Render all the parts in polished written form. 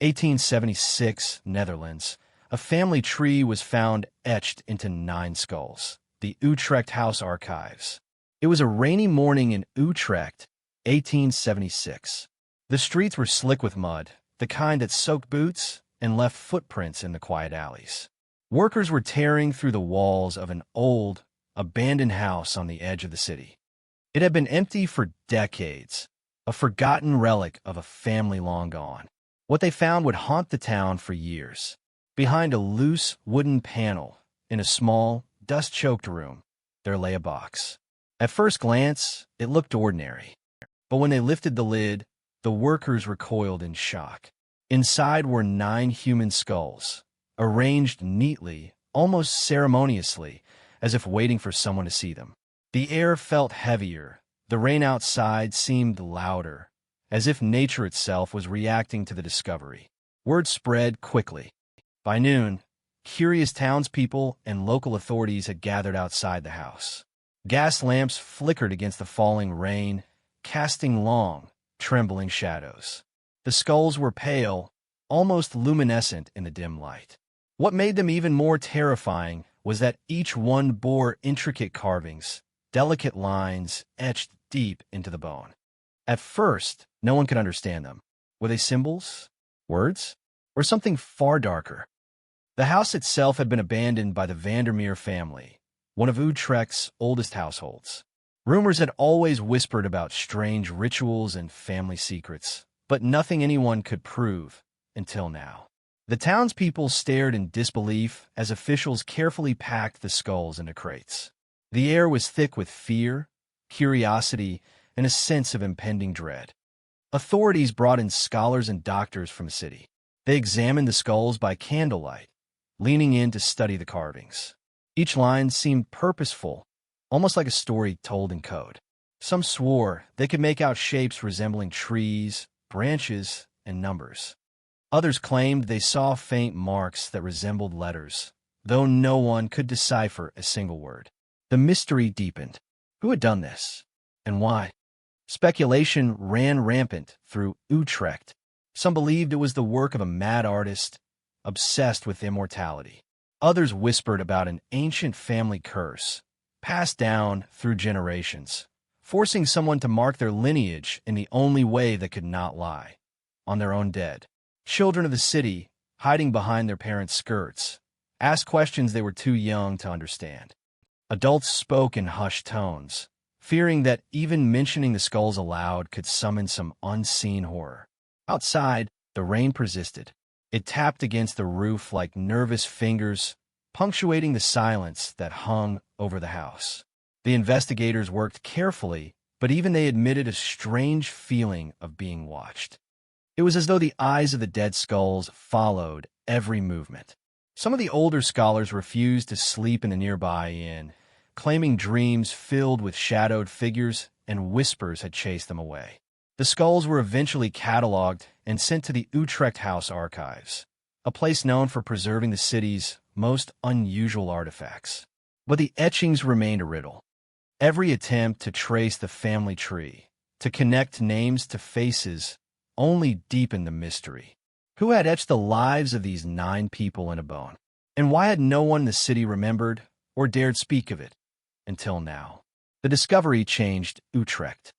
1876, Netherlands. A family tree was found etched into 9 skulls. The Utrecht House Archives. It was a rainy morning in Utrecht, 1876. The streets were slick with mud, the kind that soaked boots and left footprints in the quiet alleys. Workers were tearing through the walls of an old, abandoned house on the edge of the city. It had been empty for decades, a forgotten relic of a family long gone. What they found would haunt the town for years. Behind a loose wooden panel, in a small, dust-choked room, there lay a box. At first glance, it looked ordinary. But when they lifted the lid, the workers recoiled in shock. Inside were 9 human skulls, arranged neatly, almost ceremoniously, as if waiting for someone to see them. The air felt heavier, the rain outside seemed louder, as if nature itself was reacting to the discovery. Word spread quickly. By noon, curious townspeople and local authorities had gathered outside the house. Gas lamps flickered against the falling rain, casting long, trembling shadows. The skulls were pale, almost luminescent in the dim light. What made them even more terrifying was that each one bore intricate carvings, delicate lines etched deep into the bone. At first, no one could understand them. Were they symbols, words, or something far darker? The house itself had been abandoned by the Vandermeer family, one of Utrecht's oldest households. Rumors had always whispered about strange rituals and family secrets, but nothing anyone could prove until now. The townspeople stared in disbelief as officials carefully packed the skulls into crates. The air was thick with fear, curiosity, and a sense of impending dread. Authorities brought in scholars and doctors from the city. They examined the skulls by candlelight, leaning in to study the carvings. Each line seemed purposeful, almost like a story told in code. Some swore they could make out shapes resembling trees, branches, and numbers. Others claimed they saw faint marks that resembled letters, though no one could decipher a single word. The mystery deepened. Who had done this? And why? Speculation ran rampant through Utrecht. Some believed it was the work of a mad artist, obsessed with immortality. Others whispered about an ancient family curse, passed down through generations, forcing someone to mark their lineage in the only way that could not lie, on their own dead. Children of the city, hiding behind their parents' skirts, asked questions they were too young to understand. Adults spoke in hushed tones, fearing that even mentioning the skulls aloud could summon some unseen horror. Outside, the rain persisted. It tapped against the roof like nervous fingers, punctuating the silence that hung over the house. The investigators worked carefully, but even they admitted a strange feeling of being watched. It was as though the eyes of the dead skulls followed every movement. Some of the older scholars refused to sleep in the nearby inn, claiming dreams filled with shadowed figures and whispers had chased them away. The skulls were eventually cataloged and sent to the Utrecht House Archives, a place known for preserving the city's most unusual artifacts. But the etchings remained a riddle. Every attempt to trace the family tree, to connect names to faces, only deepened the mystery. Who had etched the lives of these 9 people in a bone? And why had no one in the city remembered or dared speak of it until now? The discovery changed Utrecht.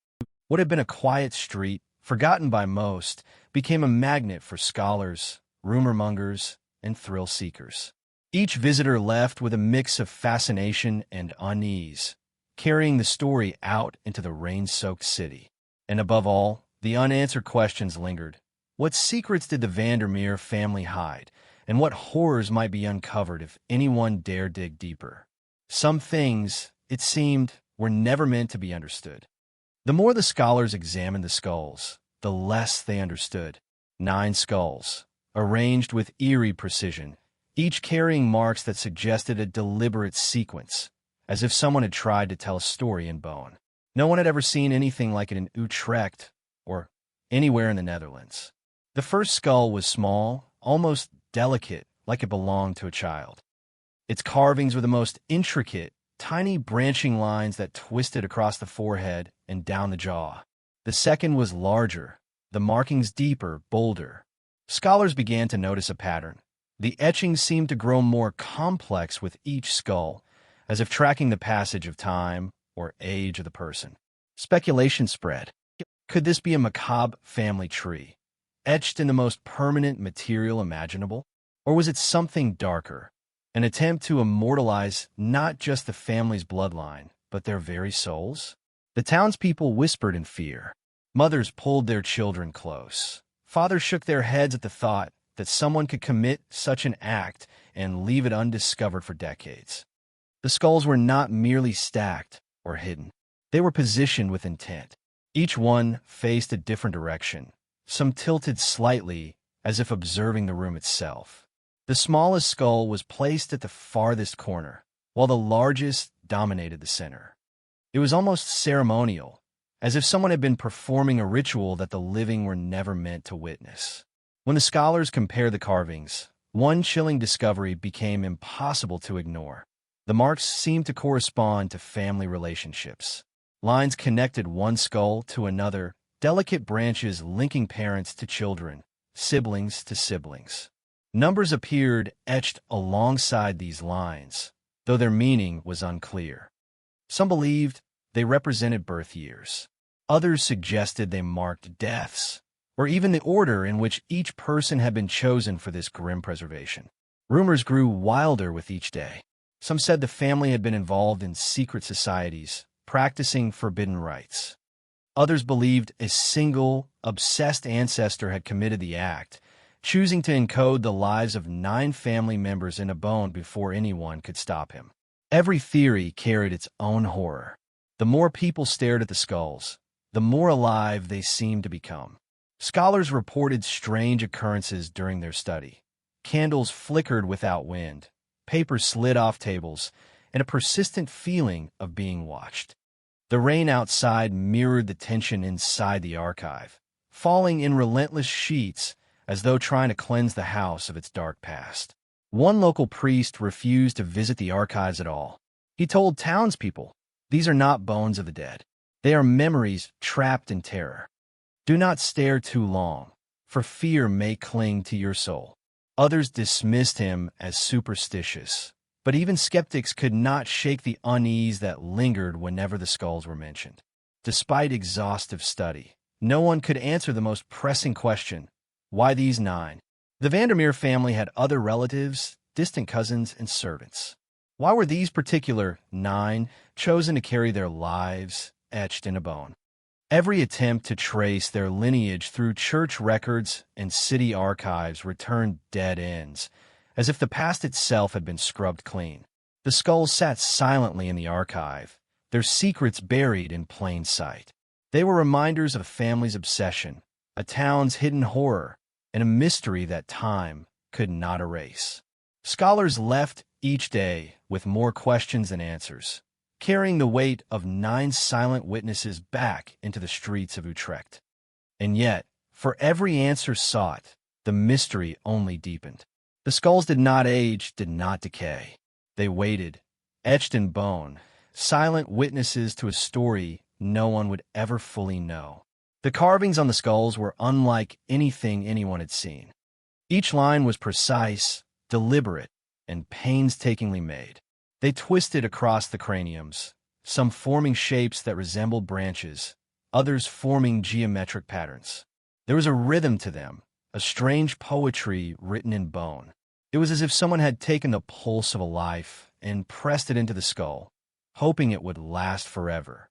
What had been a quiet street, forgotten by most, became a magnet for scholars, rumor-mongers, and thrill-seekers. Each visitor left with a mix of fascination and unease, carrying the story out into the rain-soaked city. And above all, the unanswered questions lingered. What secrets did the Vandermeer family hide, and what horrors might be uncovered if anyone dared dig deeper? Some things, it seemed, were never meant to be understood. The more the scholars examined the skulls, the less they understood. 9 skulls, arranged with eerie precision, each carrying marks that suggested a deliberate sequence, as if someone had tried to tell a story in bone. No one had ever seen anything like it in Utrecht or anywhere in the Netherlands. The first skull was small, almost delicate, like it belonged to a child. Its carvings were the most intricate, tiny branching lines that twisted across the forehead and down the jaw. The second was larger, the markings deeper, bolder, Scholars began to notice a pattern. The etchings seemed to grow more complex with each skull, as if tracking the passage of time or age of the person. Speculation spread. Could this be a macabre family tree, etched in the most permanent material imaginable? Or was it something darker, an attempt to immortalize not just the family's bloodline, but their very souls? The townspeople whispered in fear. Mothers pulled their children close. Fathers shook their heads at the thought that someone could commit such an act and leave it undiscovered for decades. The skulls were not merely stacked or hidden. They were positioned with intent. Each one faced a different direction, some tilted slightly as if observing the room itself. The smallest skull was placed at the farthest corner, while the largest dominated the center. It was almost ceremonial, as if someone had been performing a ritual that the living were never meant to witness. When the scholars compared the carvings, one chilling discovery became impossible to ignore. The marks seemed to correspond to family relationships. Lines connected one skull to another, delicate branches linking parents to children, siblings to siblings. Numbers appeared etched alongside these lines, though their meaning was unclear. Some believed they represented birth years. Others suggested they marked deaths, or even the order in which each person had been chosen for this grim preservation. Rumors grew wilder with each day. Some said the family had been involved in secret societies, practicing forbidden rites. Others believed a single, obsessed ancestor had committed the act, choosing to encode the lives of 9 family members in a bone before anyone could stop him. Every theory carried its own horror. The more people stared at the skulls, the more alive they seemed to become. Scholars reported strange occurrences during their study. Candles flickered without wind, papers slid off tables, and a persistent feeling of being watched. The rain outside mirrored the tension inside the archive, falling in relentless sheets as though trying to cleanse the house of its dark past. One local priest refused to visit the archives at all. He told townspeople, "These are not bones of the dead. They are memories trapped in terror. Do not stare too long, for fear may cling to your soul." Others dismissed him as superstitious, but even skeptics could not shake the unease that lingered whenever the skulls were mentioned. Despite exhaustive study, no one could answer the most pressing question: why these 9? The Vandermeer family had other relatives, distant cousins, and servants. Why were these particular 9 chosen to carry their lives etched in a bone? Every attempt to trace their lineage through church records and city archives returned dead ends, as if the past itself had been scrubbed clean. The skulls sat silently in the archive, their secrets buried in plain sight. They were reminders of a family's obsession, a town's hidden horror, and a mystery that time could not erase. Scholars left each day with more questions than answers, carrying the weight of 9 silent witnesses back into the streets of Utrecht. And yet, for every answer sought, the mystery only deepened. The skulls did not age, did not decay. They waited, etched in bone, silent witnesses to a story no one would ever fully know. The carvings on the skulls were unlike anything anyone had seen. Each line was precise, deliberate, and painstakingly made. They twisted across the craniums, some forming shapes that resembled branches, others forming geometric patterns. There was a rhythm to them, a strange poetry written in bone. It was as if someone had taken the pulse of a life and pressed it into the skull, hoping it would last forever.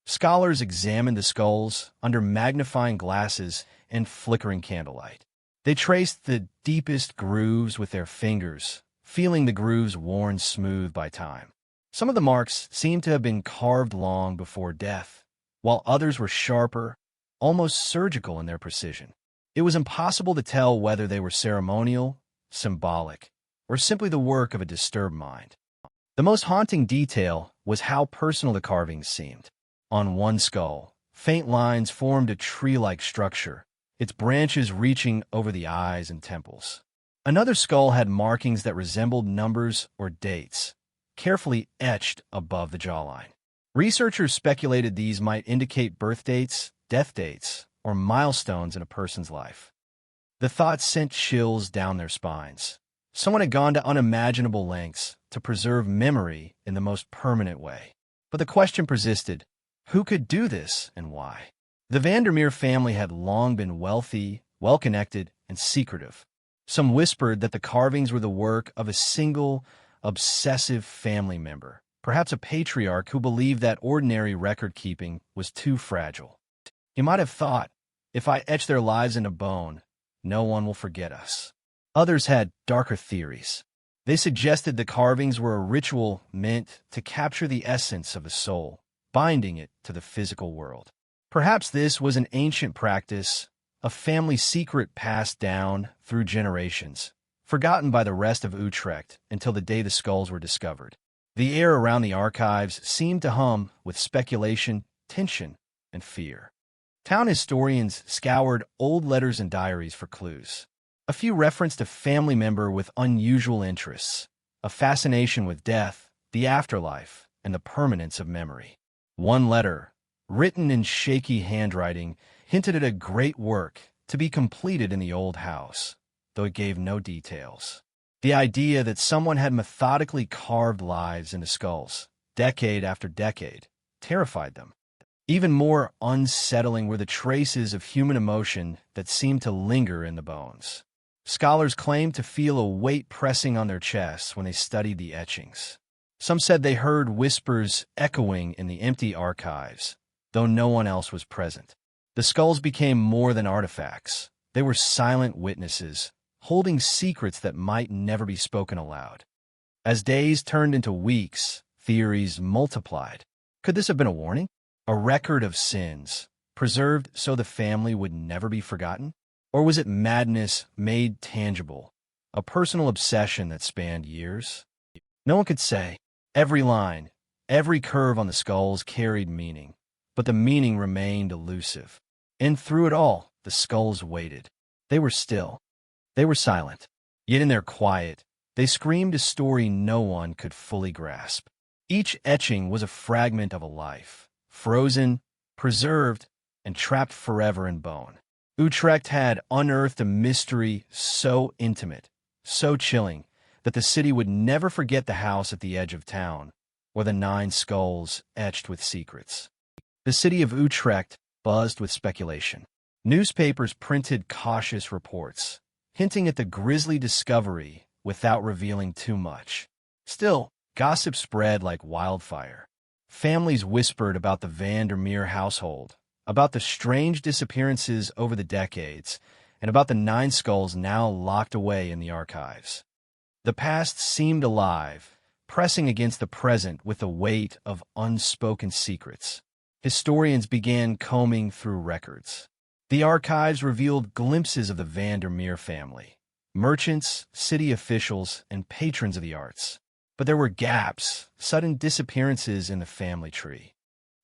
Scholars examined the skulls under magnifying glasses and flickering candlelight. They traced the deepest grooves with their fingers, feeling the grooves worn smooth by time. Some of the marks seemed to have been carved long before death, while others were sharper, almost surgical in their precision. It was impossible to tell whether they were ceremonial, symbolic, or simply the work of a disturbed mind. The most haunting detail was how personal the carvings seemed. On one skull, faint lines formed a tree-like structure, its branches reaching over the eyes and temples. Another skull had markings that resembled numbers or dates, carefully etched above the jawline. Researchers speculated these might indicate birth dates, death dates, or milestones in a person's life. The thought sent chills down their spines. Someone had gone to unimaginable lengths to preserve memory in the most permanent way. But the question persisted, who could do this and why? The Vandermeer family had long been wealthy, well-connected, and secretive. Some whispered that the carvings were the work of a single, obsessive family member, perhaps a patriarch who believed that ordinary record-keeping was too fragile. He might have thought, if I etch their lives into bone, no one will forget us. Others had darker theories. They suggested the carvings were a ritual meant to capture the essence of the soul, binding it to the physical world. Perhaps this was an ancient practice, a family secret passed down through generations, forgotten by the rest of Utrecht until the day the skulls were discovered. The air around the archives seemed to hum with speculation, tension, and fear. Town historians scoured old letters and diaries for clues. A few referenced a family member with unusual interests, a fascination with death, the afterlife, and the permanence of memory. One letter, written in shaky handwriting, hinted at a great work to be completed in the old house, though it gave no details. The idea that someone had methodically carved lives into skulls, decade after decade, terrified them. Even more unsettling were the traces of human emotion that seemed to linger in the bones. Scholars claimed to feel a weight pressing on their chests when they studied the etchings. Some said they heard whispers echoing in the empty archives, though no one else was present. The skulls became more than artifacts. They were silent witnesses, holding secrets that might never be spoken aloud. As days turned into weeks, theories multiplied. Could this have been a warning? A record of sins, preserved so the family would never be forgotten? Or was it madness made tangible, a personal obsession that spanned years? No one could say. Every line, every curve on the skulls carried meaning, but the meaning remained elusive. And through it all, the skulls waited. They were still. They were silent. Yet in their quiet, they screamed a story no one could fully grasp. Each etching was a fragment of a life, frozen, preserved, and trapped forever in bone. Utrecht had unearthed a mystery so intimate, so chilling, that the city would never forget the house at the edge of town, or the 9 skulls etched with secrets. The city of Utrecht buzzed with speculation. Newspapers printed cautious reports, hinting at the grisly discovery without revealing too much. Still, gossip spread like wildfire. Families whispered about the Vandermeer household, about the strange disappearances over the decades, and about the 9 skulls now locked away in the archives. The past seemed alive, pressing against the present with the weight of unspoken secrets. Historians began combing through records. The archives revealed glimpses of the Vandermeer family, merchants, city officials, and patrons of the arts. But there were gaps, sudden disappearances in the family tree.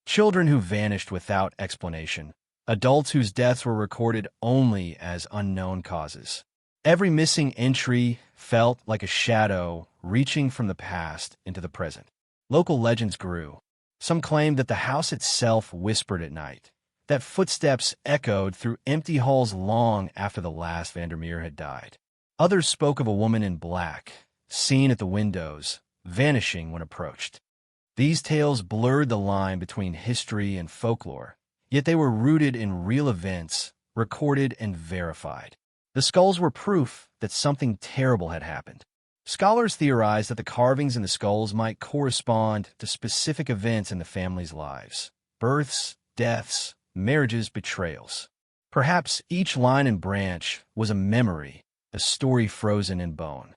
Children who vanished without explanation, adults whose deaths were recorded only as unknown causes. Every missing entry felt like a shadow reaching from the past into the present. Local legends grew. Some claimed that the house itself whispered at night, that footsteps echoed through empty halls long after the last Vandermeer had died. Others spoke of a woman in black, seen at the windows, vanishing when approached. These tales blurred the line between history and folklore, yet they were rooted in real events, recorded and verified. The skulls were proof that something terrible had happened. Scholars theorized that the carvings in the skulls might correspond to specific events in the family's lives: births, deaths, marriages, betrayals. Perhaps each line and branch was a memory, a story frozen in bone.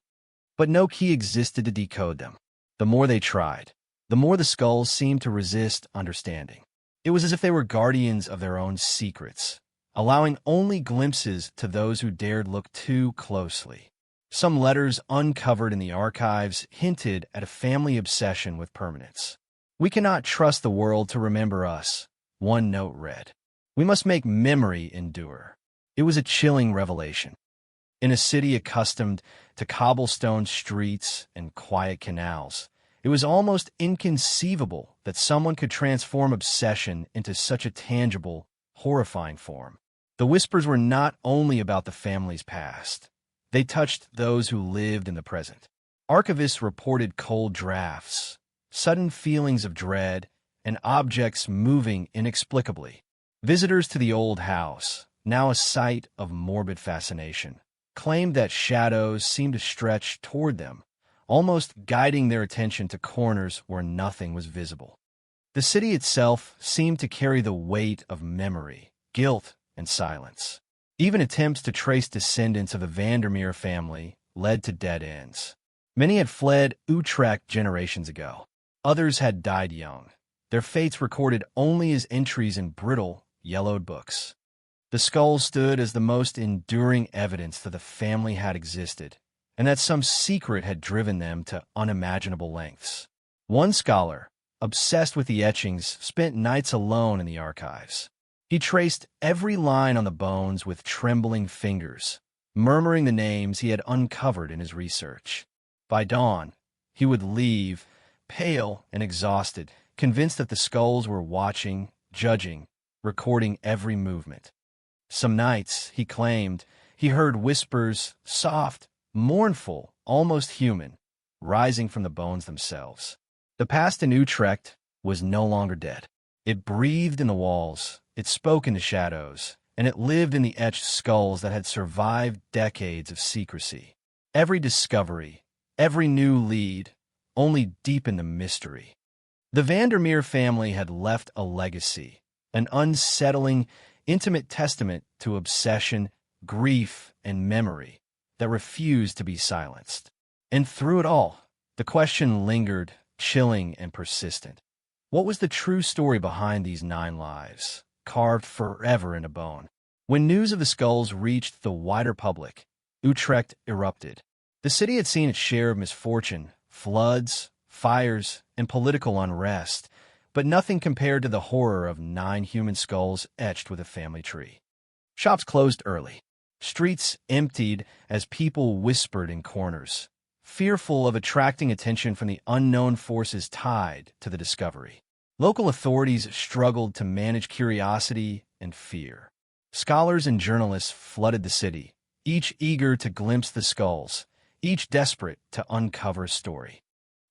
But no key existed to decode them. The more they tried, the more the skulls seemed to resist understanding. It was as if they were guardians of their own secrets, allowing only glimpses to those who dared look too closely. Some letters uncovered in the archives hinted at a family obsession with permanence. "We cannot trust the world to remember us," one note read. "We must make memory endure." It was a chilling revelation. In a city accustomed to cobblestone streets and quiet canals, it was almost inconceivable that someone could transform obsession into such a tangible, horrifying form. The whispers were not only about the family's past. They touched those who lived in the present. Archivists reported cold drafts, sudden feelings of dread, and objects moving inexplicably. Visitors to the old house, now a site of morbid fascination, claimed that shadows seemed to stretch toward them, almost guiding their attention to corners where nothing was visible. The city itself seemed to carry the weight of memory, guilt, and silence. Even attempts to trace descendants of the Vandermeer family led to dead ends. Many had fled Utrecht generations ago. Others had died young, their fates recorded only as entries in brittle, yellowed books. The skulls stood as the most enduring evidence that the family had existed, and that some secret had driven them to unimaginable lengths. One scholar, obsessed with the etchings, spent nights alone in the archives. He traced every line on the bones with trembling fingers, murmuring the names he had uncovered in his research. By dawn, he would leave, pale and exhausted, convinced that the skulls were watching, judging, recording every movement. Some nights, he claimed, he heard whispers, soft, mournful, almost human, rising from the bones themselves. The past in Utrecht was no longer dead. It breathed in the walls, it spoke in the shadows, and it lived in the etched skulls that had survived decades of secrecy. Every discovery, every new lead, only deepened the mystery. The Vandermeer family had left a legacy, an unsettling, intimate testament to obsession, grief, and memory that refused to be silenced. And through it all, the question lingered, chilling and persistent. What was the true story behind these 9 lives, carved forever into bone? When news of the skulls reached the wider public, Utrecht erupted. The city had seen its share of misfortune, floods, fires, and political unrest, but nothing compared to the horror of 9 human skulls etched with a family tree. Shops closed early. Streets emptied as people whispered in corners, fearful of attracting attention from the unknown forces tied to the discovery. Local authorities struggled to manage curiosity and fear. Scholars and journalists flooded the city, each eager to glimpse the skulls, each desperate to uncover a story.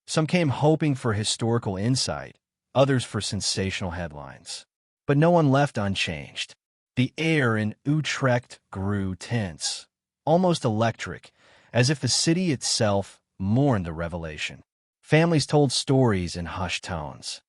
Some came hoping for historical insight, others for sensational headlines. But no one left unchanged. The air in Utrecht grew tense, almost electric, as if the city itself mourned the revelation. Families told stories in hushed tones.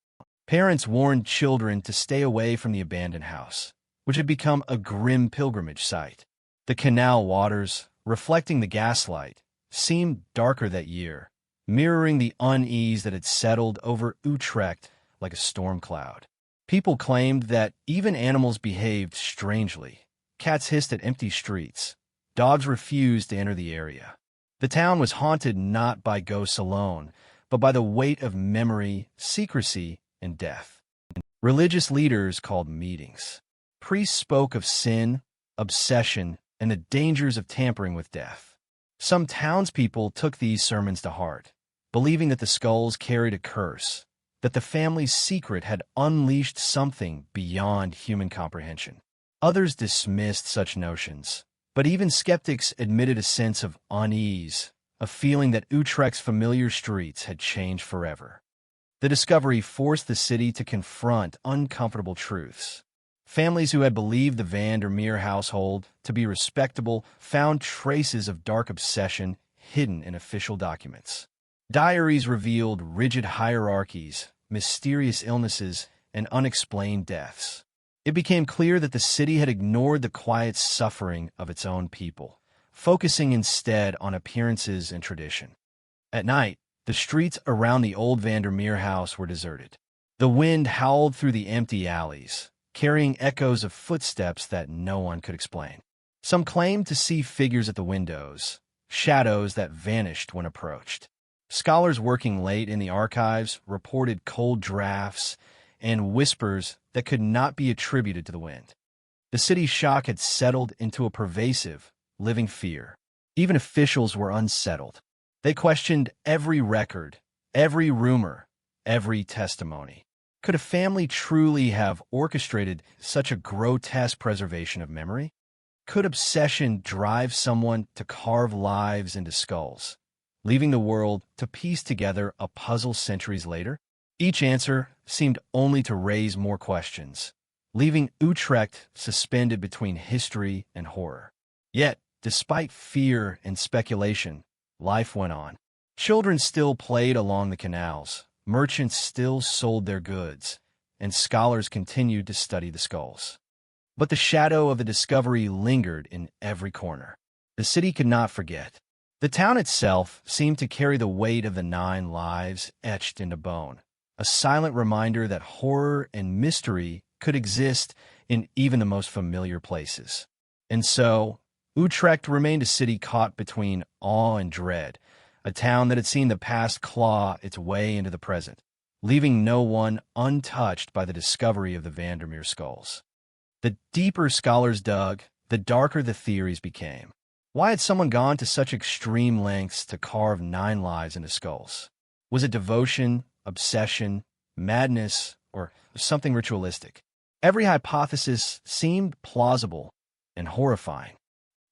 Parents warned children to stay away from the abandoned house, which had become a grim pilgrimage site. The canal waters, reflecting the gaslight, seemed darker that year, mirroring the unease that had settled over Utrecht like a storm cloud. People claimed that even animals behaved strangely. Cats hissed at empty streets. Dogs refused to enter the area. The town was haunted not by ghosts alone, but by the weight of memory, secrecy, and death. Religious leaders called meetings. Priests spoke of sin, obsession, and the dangers of tampering with death. Some townspeople took these sermons to heart, believing that the skulls carried a curse, that the family's secret had unleashed something beyond human comprehension. Others dismissed such notions, but even skeptics admitted a sense of unease, a feeling that Utrecht's familiar streets had changed forever. The discovery forced the city to confront uncomfortable truths. Families who had believed the Vandermeer household to be respectable found traces of dark obsession hidden in official documents. Diaries revealed rigid hierarchies, mysterious illnesses, and unexplained deaths. It became clear that the city had ignored the quiet suffering of its own people, focusing instead on appearances and tradition. At night, the streets around the old Vandermeer house were deserted. The wind howled through the empty alleys, carrying echoes of footsteps that no one could explain. Some claimed to see figures at the windows, shadows that vanished when approached. Scholars working late in the archives reported cold drafts and whispers that could not be attributed to the wind. The city's shock had settled into a pervasive, living fear. Even officials were unsettled. They questioned every record, every rumor, every testimony. Could a family truly have orchestrated such a grotesque preservation of memory? Could obsession drive someone to carve lives into skulls, leaving the world to piece together a puzzle centuries later? Each answer seemed only to raise more questions, leaving Utrecht suspended between history and horror. Yet, despite fear and speculation, life went on. Children still played along the canals, merchants still sold their goods, and scholars continued to study the skulls. But the shadow of the discovery lingered in every corner. The city could not forget. The town itself seemed to carry the weight of the 9 lives etched into bone, a silent reminder that horror and mystery could exist in even the most familiar places. And so, Utrecht remained a city caught between awe and dread, a town that had seen the past claw its way into the present, leaving no one untouched by the discovery of the Vandermeer skulls. The deeper scholars dug, the darker the theories became. Why had someone gone to such extreme lengths to carve 9 lives into skulls? Was it devotion, obsession, madness, or something ritualistic? Every hypothesis seemed plausible and horrifying.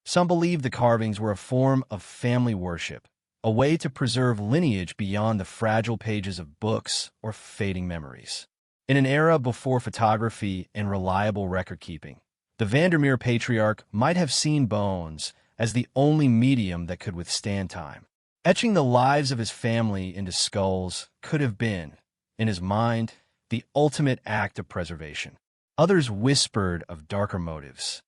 Some believed the carvings were a form of family worship, a way to preserve lineage beyond the fragile pages of books or fading memories. In an era before photography and reliable record-keeping, the Vandermeer patriarch might have seen bones as the only medium that could withstand time. Etching the lives of his family into skulls could have been, in his mind, the ultimate act of preservation. Others whispered of darker motives.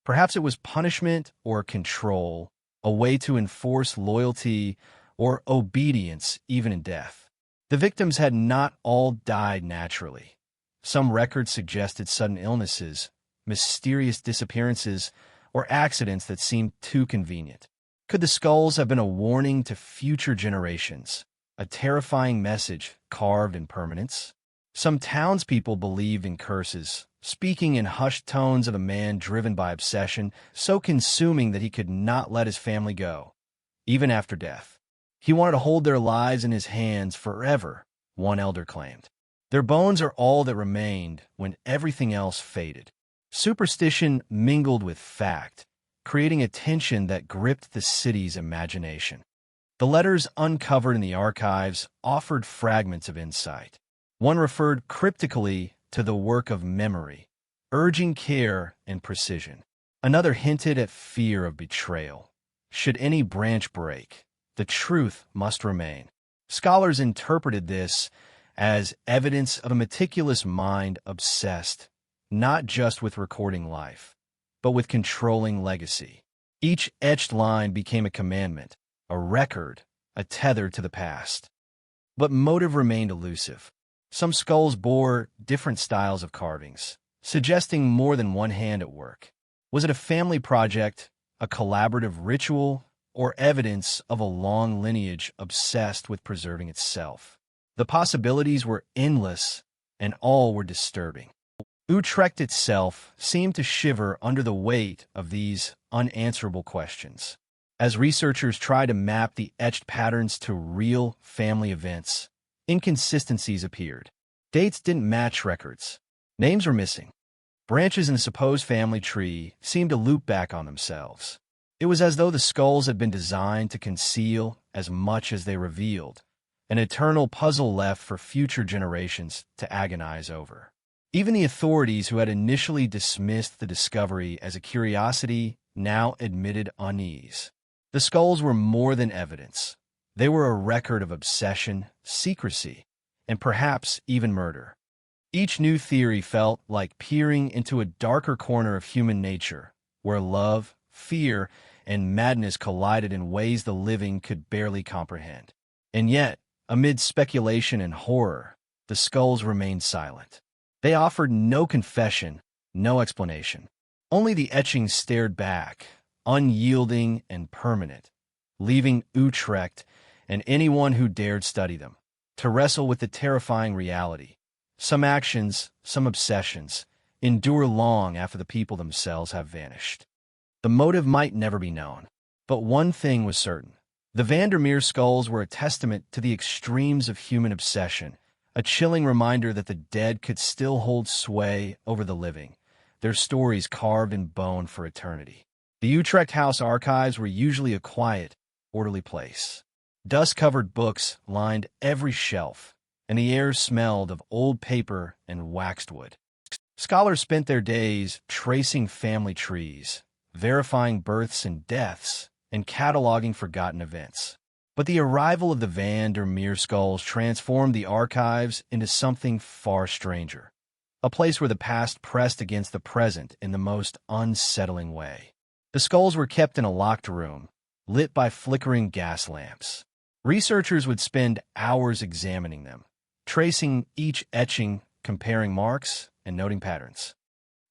Perhaps it was punishment or control, a way to enforce loyalty or obedience even in death. The victims had not all died naturally. Some records suggested sudden illnesses, mysterious disappearances, or accidents that seemed too convenient. Could the skulls have been a warning to future generations, a terrifying message carved in permanence? Some townspeople believed in curses, speaking in hushed tones of a man driven by obsession, so consuming that he could not let his family go, even after death. He wanted to hold their lives in his hands forever, one elder claimed. Their bones are all that remained when everything else faded. Superstition mingled with fact, creating a tension that gripped the city's imagination. The letters uncovered in the archives offered fragments of insight. One referred cryptically to the work of memory, urging care and precision. Another hinted at fear of betrayal. Should any branch break, the truth must remain. Scholars interpreted this as evidence of a meticulous mind obsessed, not just with recording life, but with controlling legacy. Each etched line became a commandment, a record, a tether to the past. But motive remained elusive. Some skulls bore different styles of carvings, suggesting more than one hand at work. Was it a family project, a collaborative ritual, or evidence of a long lineage obsessed with preserving itself? The possibilities were endless, and all were disturbing. Utrecht itself seemed to shiver under the weight of these unanswerable questions. As researchers tried to map the etched patterns to real family events, inconsistencies appeared. Dates didn't match records. Names were missing. Branches in the supposed family tree seemed to loop back on themselves. It was as though the skulls had been designed to conceal as much as they revealed, an eternal puzzle left for future generations to agonize over. Even the authorities who had initially dismissed the discovery as a curiosity now admitted unease. The skulls were more than evidence. They were a record of obsession, secrecy, and perhaps even murder. Each new theory felt like peering into a darker corner of human nature, where love, fear, and madness collided in ways the living could barely comprehend. And yet, amid speculation and horror, the skulls remained silent. They offered no confession, no explanation. Only the etchings stared back, unyielding and permanent, leaving Utrecht and anyone who dared study them to wrestle with the terrifying reality. Some actions, some obsessions, endure long after the people themselves have vanished. The motive might never be known, but one thing was certain. The Vandermeer skulls were a testament to the extremes of human obsession, a chilling reminder that the dead could still hold sway over the living, their stories carved in bone for eternity. The Utrecht House Archives were usually a quiet, orderly place. Dust-covered books lined every shelf, and the air smelled of old paper and waxed wood. Scholars spent their days tracing family trees, verifying births and deaths, and cataloging forgotten events. But the arrival of the Van der Meer skulls transformed the archives into something far stranger, a place where the past pressed against the present in the most unsettling way. The skulls were kept in a locked room, lit by flickering gas lamps. Researchers would spend hours examining them, tracing each etching, comparing marks, and noting patterns.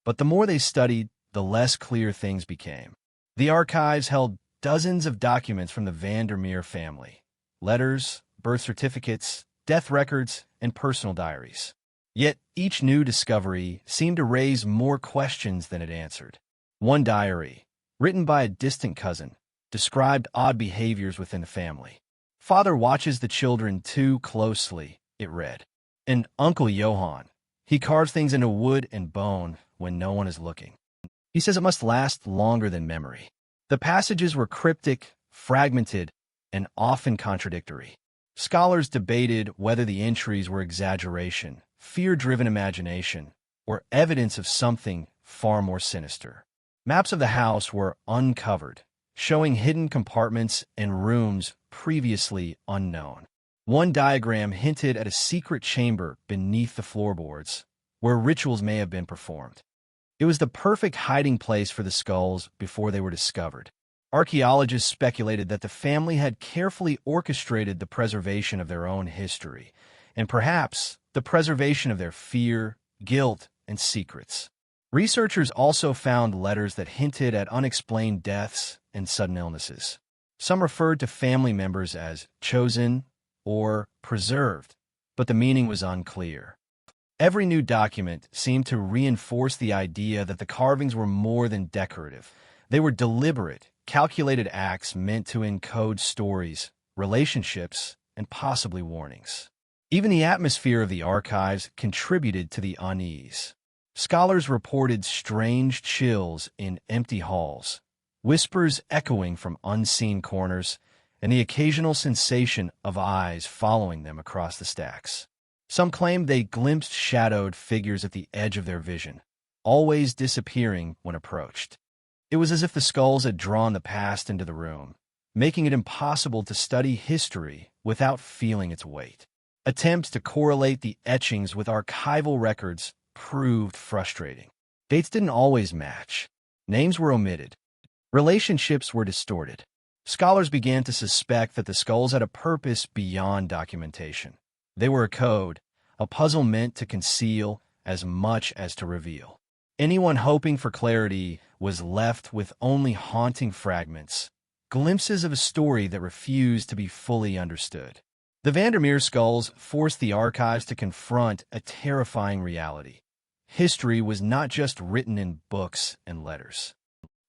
But the more they studied, the less clear things became. The archives held dozens of documents from the Van der Meer family: letters, birth certificates, death records, and personal diaries. Yet each new discovery seemed to raise more questions than it answered. One diary, written by a distant cousin, described odd behaviors within the family. "Father watches the children too closely," it read. "And Uncle Johann, he carves things into wood and bone when no one is looking. He says it must last longer than memory." The passages were cryptic, fragmented, and often contradictory. Scholars debated whether the entries were exaggeration, fear-driven imagination, or evidence of something far more sinister. Maps of the house were uncovered, showing hidden compartments and rooms previously unknown. One diagram hinted at a secret chamber beneath the floorboards, where rituals may have been performed. It was the perfect hiding place for the skulls before they were discovered. Archaeologists speculated that the family had carefully orchestrated the preservation of their own history, and perhaps the preservation of their fear, guilt, and secrets. Researchers also found letters that hinted at unexplained deaths and sudden illnesses. Some referred to family members as chosen or preserved, but the meaning was unclear. Every new document seemed to reinforce the idea that the carvings were more than decorative. They were deliberate, calculated acts meant to encode stories, relationships, and possibly warnings. Even the atmosphere of the archives contributed to the unease. Scholars reported strange chills in empty halls, whispers echoing from unseen corners, and the occasional sensation of eyes following them across the stacks. Some claimed they glimpsed shadowed figures at the edge of their vision, always disappearing when approached. It was as if the skulls had drawn the past into the room, making it impossible to study history without feeling its weight. Attempts to correlate the etchings with archival records proved frustrating. Dates didn't always match. Names were omitted. Relationships were distorted. Scholars began to suspect that the skulls had a purpose beyond documentation. They were a code, a puzzle meant to conceal as much as to reveal. Anyone hoping for clarity was left with only haunting fragments, glimpses of a story that refused to be fully understood. The Van der Meer skulls forced the archives to confront a terrifying reality. History was not just written in books and letters.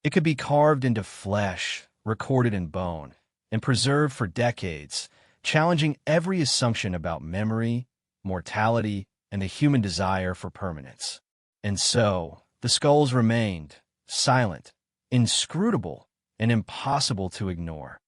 It could be carved into flesh, recorded in bone, and preserved for decades, challenging every assumption about memory, mortality, and the human desire for permanence. And so, the skulls remained, silent, inscrutable, and impossible to ignore,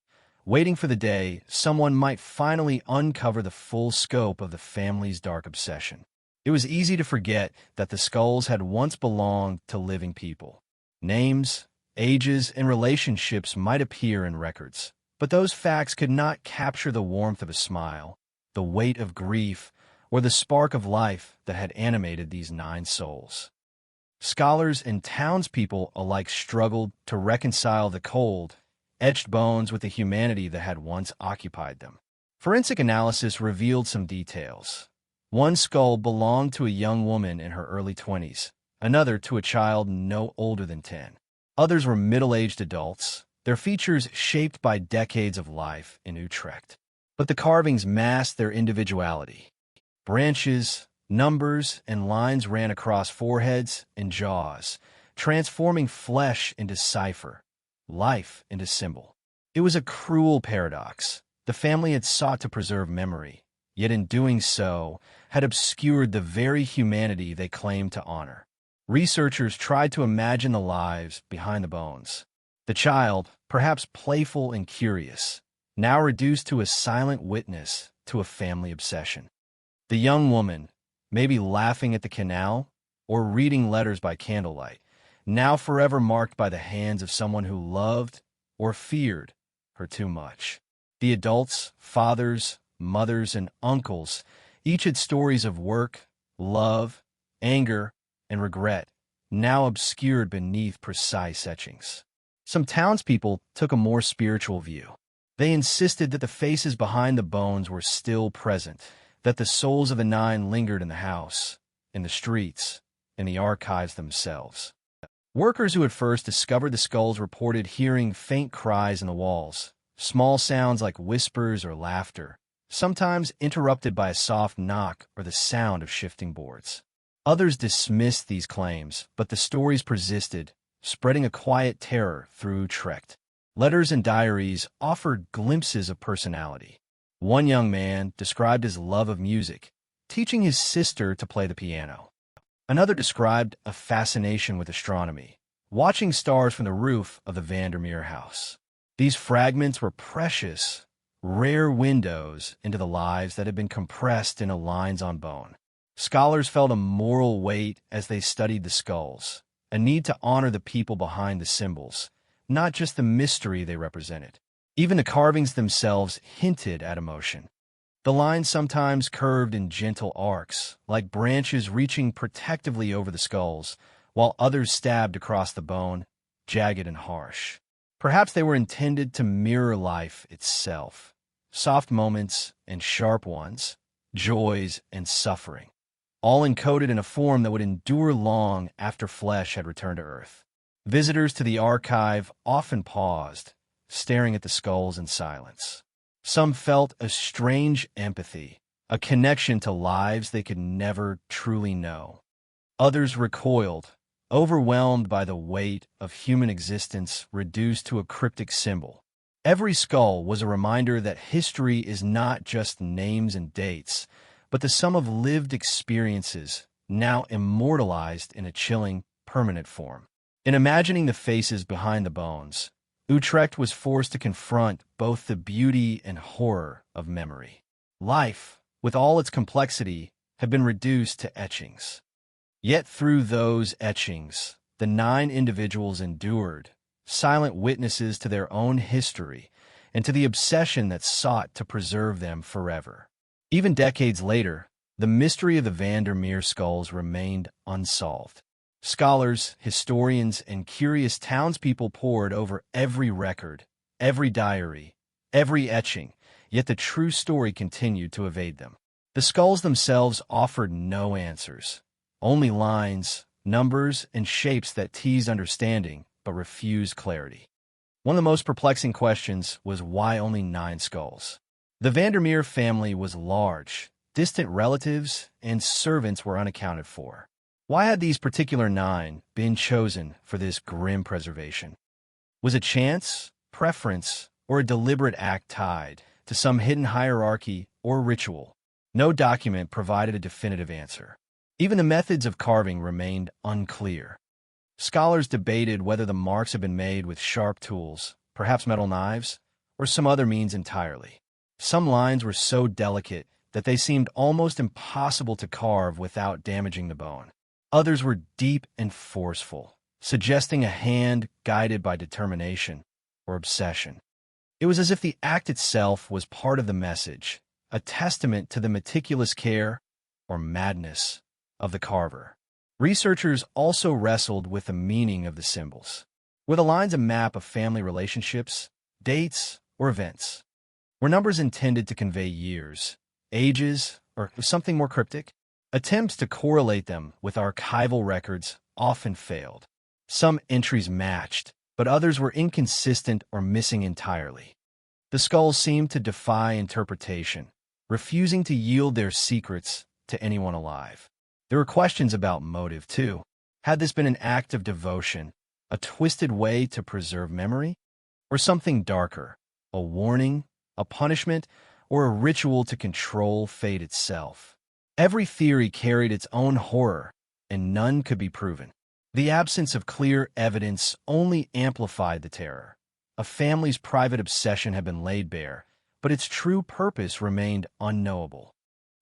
waiting for the day someone might finally uncover the full scope of the family's dark obsession. It was easy to forget that the skulls had once belonged to living people. Names, ages, and relationships might appear in records, but those facts could not capture the warmth of a smile, the weight of grief, or the spark of life that had animated these 9 souls. Scholars and townspeople alike struggled to reconcile the cold, etched bones with the humanity that had once occupied them. Forensic analysis revealed some details. One skull belonged to a young woman in her early 20s, another to a child no older than 10. Others were middle-aged adults, their features shaped by decades of life in Utrecht. But the carvings masked their individuality. Branches, numbers, and lines ran across foreheads and jaws, transforming flesh into cipher, life into symbol. It was a cruel paradox. The family had sought to preserve memory, yet in doing so, had obscured the very humanity they claimed to honor. Researchers tried to imagine the lives behind the bones. The child, perhaps playful and curious, now reduced to a silent witness to a family obsession. The young woman, maybe laughing at the canal or reading letters by candlelight, now forever marked by the hands of someone who loved or feared her too much. The adults, fathers, mothers, and uncles, each had stories of work, love, anger, and regret, now obscured beneath precise etchings. Some townspeople took a more spiritual view. They insisted that the faces behind the bones were still present, that the souls of the nine lingered in the house, in the streets, in the archives themselves. Workers who had first discovered the skulls reported hearing faint cries in the walls, small sounds like whispers or laughter, sometimes interrupted by a soft knock or the sound of shifting boards. Others dismissed these claims, but the stories persisted, spreading a quiet terror through Utrecht. Letters and diaries offered glimpses of personality. One young man described his love of music, teaching his sister to play the piano. Another described a fascination with astronomy, watching stars from the roof of the Vandermeer house. These fragments were precious, rare windows into the lives that had been compressed into lines on bone. Scholars felt a moral weight as they studied the skulls, a need to honor the people behind the symbols, not just the mystery they represented. Even the carvings themselves hinted at emotion. The lines sometimes curved in gentle arcs, like branches reaching protectively over the skulls, while others stabbed across the bone, jagged and harsh. Perhaps they were intended to mirror life itself, soft moments and sharp ones, joys and suffering, all encoded in a form that would endure long after flesh had returned to earth. Visitors to the archive often paused, staring at the skulls in silence. Some felt a strange empathy, a connection to lives they could never truly know. Others recoiled, overwhelmed by the weight of human existence reduced to a cryptic symbol. Every skull was a reminder that history is not just names and dates, but the sum of lived experiences, now immortalized in a chilling, permanent form. In imagining the faces behind the bones, Utrecht was forced to confront both the beauty and horror of memory. Life, with all its complexity, had been reduced to etchings. Yet through those etchings, the 9 individuals endured, silent witnesses to their own history and to the obsession that sought to preserve them forever. Even decades later, the mystery of the Vandermeer skulls remained unsolved. Scholars, historians, and curious townspeople pored over every record, every diary, every etching, yet the true story continued to evade them. The skulls themselves offered no answers, only lines, numbers, and shapes that teased understanding but refused clarity. One of the most perplexing questions was why only 9 skulls? The Vandermeer family was large, distant relatives and servants were unaccounted for. Why had these particular 9 been chosen for this grim preservation? Was it chance, preference, or a deliberate act tied to some hidden hierarchy or ritual? No document provided a definitive answer. Even the methods of carving remained unclear. Scholars debated whether the marks had been made with sharp tools, perhaps metal knives, or some other means entirely. Some lines were so delicate that they seemed almost impossible to carve without damaging the bone. Others were deep and forceful, suggesting a hand guided by determination or obsession. It was as if the act itself was part of the message, a testament to the meticulous care or madness of the carver. Researchers also wrestled with the meaning of the symbols. Were the lines a map of family relationships, dates, or events? Were numbers intended to convey years, ages, or something more cryptic? Attempts to correlate them with archival records often failed. Some entries matched, but others were inconsistent or missing entirely. The skulls seemed to defy interpretation, refusing to yield their secrets to anyone alive. There were questions about motive, too. Had this been an act of devotion, a twisted way to preserve memory, or something darker, a warning, a punishment, or a ritual to control fate itself? Every theory carried its own horror, and none could be proven. The absence of clear evidence only amplified the terror. A family's private obsession had been laid bare, but its true purpose remained unknowable.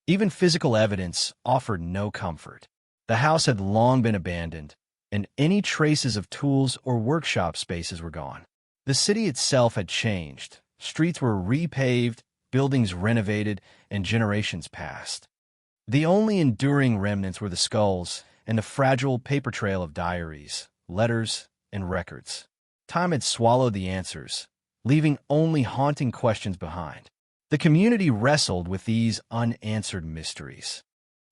Even physical evidence offered no comfort. The house had long been abandoned, and any traces of tools or workshop spaces were gone. The city itself had changed. Streets were repaved, buildings renovated, and generations passed. The only enduring remnants were the skulls and the fragile paper trail of diaries, letters, and records. Time had swallowed the answers, leaving only haunting questions behind. The community wrestled with these unanswered mysteries.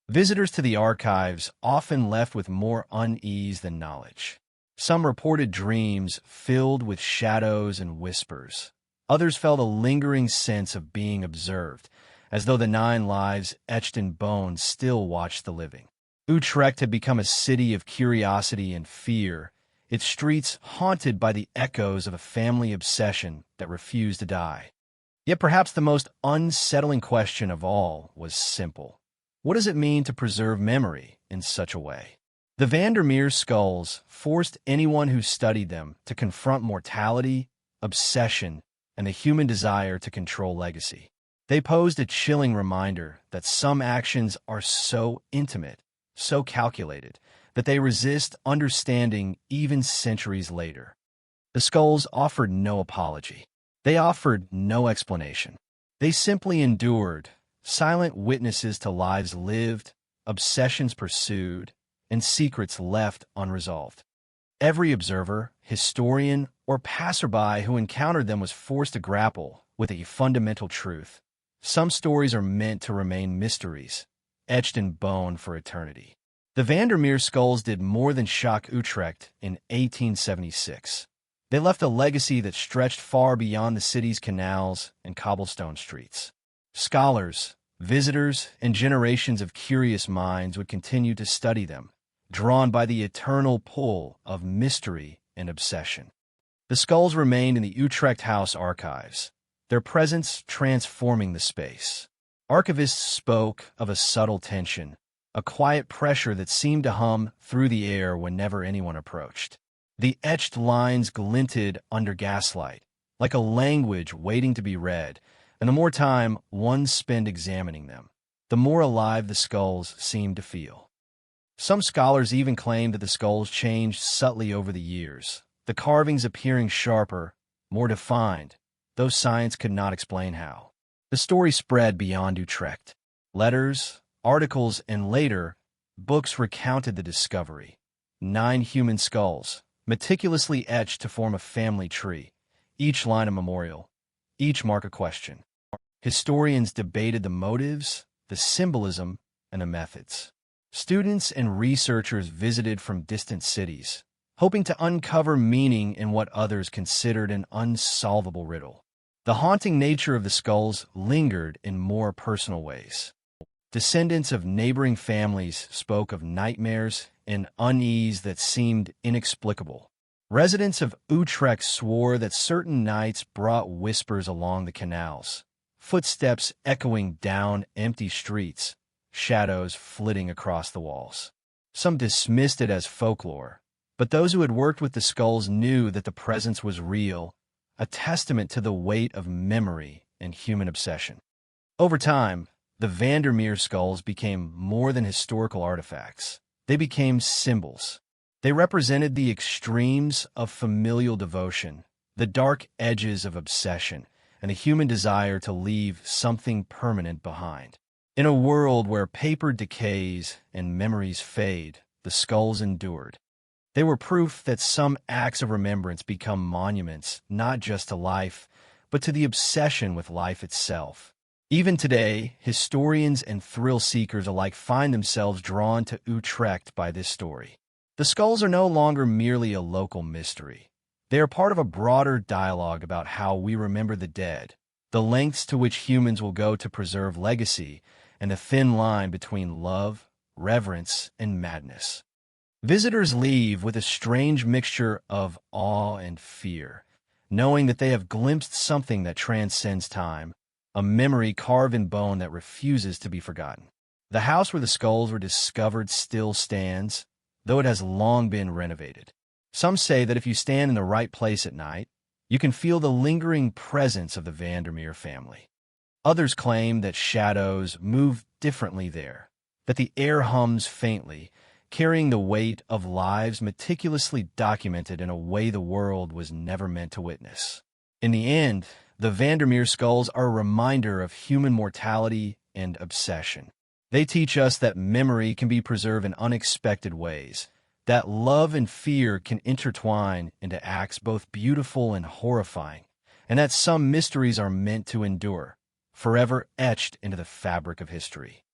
Visitors to the archives often left with more unease than knowledge. Some reported dreams filled with shadows and whispers. Others felt a lingering sense of being observed, as though the 9 lives etched in bone still watched the living. Utrecht had become a city of curiosity and fear, its streets haunted by the echoes of a family obsession that refused to die. Yet perhaps the most unsettling question of all was simple. What does it mean to preserve memory in such a way? The Vandermeer skulls forced anyone who studied them to confront mortality, obsession, and the human desire to control legacy. They posed a chilling reminder that some actions are so intimate, so calculated, that they resist understanding even centuries later. The skulls offered no apology. They offered no explanation. They simply endured, silent witnesses to lives lived, obsessions pursued, and secrets left unresolved. Every observer, historian, or passerby who encountered them was forced to grapple with a fundamental truth. Some stories are meant to remain mysteries, etched in bone for eternity. The Vandermeer skulls did more than shock Utrecht in 1876. They left a legacy that stretched far beyond the city's canals and cobblestone streets. Scholars, visitors, and generations of curious minds would continue to study them, drawn by the eternal pull of mystery and obsession. The skulls remained in the Utrecht House Archives, their presence transforming the space. Archivists spoke of a subtle tension, a quiet pressure that seemed to hum through the air whenever anyone approached. The etched lines glinted under gaslight, like a language waiting to be read, and the more time one spent examining them, the more alive the skulls seemed to feel. Some scholars even claimed that the skulls changed subtly over the years, the carvings appearing sharper, more defined, though science could not explain how. The story spread beyond Utrecht. Letters, articles, and later, books recounted the discovery. 9 human skulls, meticulously etched to form a family tree, each line a memorial, each mark a question. Historians debated the motives, the symbolism, and the methods. Students and researchers visited from distant cities, hoping to uncover meaning in what others considered an unsolvable riddle. The haunting nature of the skulls lingered in more personal ways. Descendants of neighboring families spoke of nightmares and unease that seemed inexplicable. Residents of Utrecht swore that certain nights brought whispers along the canals, footsteps echoing down empty streets, shadows flitting across the walls. Some dismissed it as folklore, but those who had worked with the skulls knew that the presence was real, a testament to the weight of memory and human obsession. Over time, the Vandermeer skulls became more than historical artifacts. They became symbols. They represented the extremes of familial devotion, the dark edges of obsession, and the human desire to leave something permanent behind. In a world where paper decays and memories fade, the skulls endured. They were proof that some acts of remembrance become monuments not just to life, but to the obsession with life itself. Even today, historians and thrill-seekers alike find themselves drawn to Utrecht by this story. The skulls are no longer merely a local mystery. They are part of a broader dialogue about how we remember the dead, the lengths to which humans will go to preserve legacy, and the thin line between love, reverence, and madness. Visitors leave with a strange mixture of awe and fear, knowing that they have glimpsed something that transcends time, a memory carved in bone that refuses to be forgotten. The house where the skulls were discovered still stands, though it has long been renovated. Some say that if you stand in the right place at night, you can feel the lingering presence of the Vandermeer family. Others claim that shadows move differently there, that the air hums faintly, carrying the weight of lives meticulously documented in a way the world was never meant to witness. In the end, the Vandermeer skulls are a reminder of human mortality and obsession. They teach us that memory can be preserved in unexpected ways, that love and fear can intertwine into acts both beautiful and horrifying, and that some mysteries are meant to endure, forever etched into the fabric of history.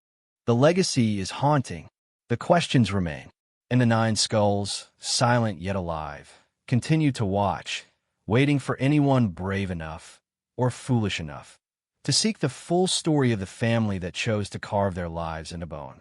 The legacy is haunting. The questions remain, and the nine skulls, silent yet alive, continue to watch, waiting for anyone brave enough or foolish enough to seek the full story of the family that chose to carve their lives into bone.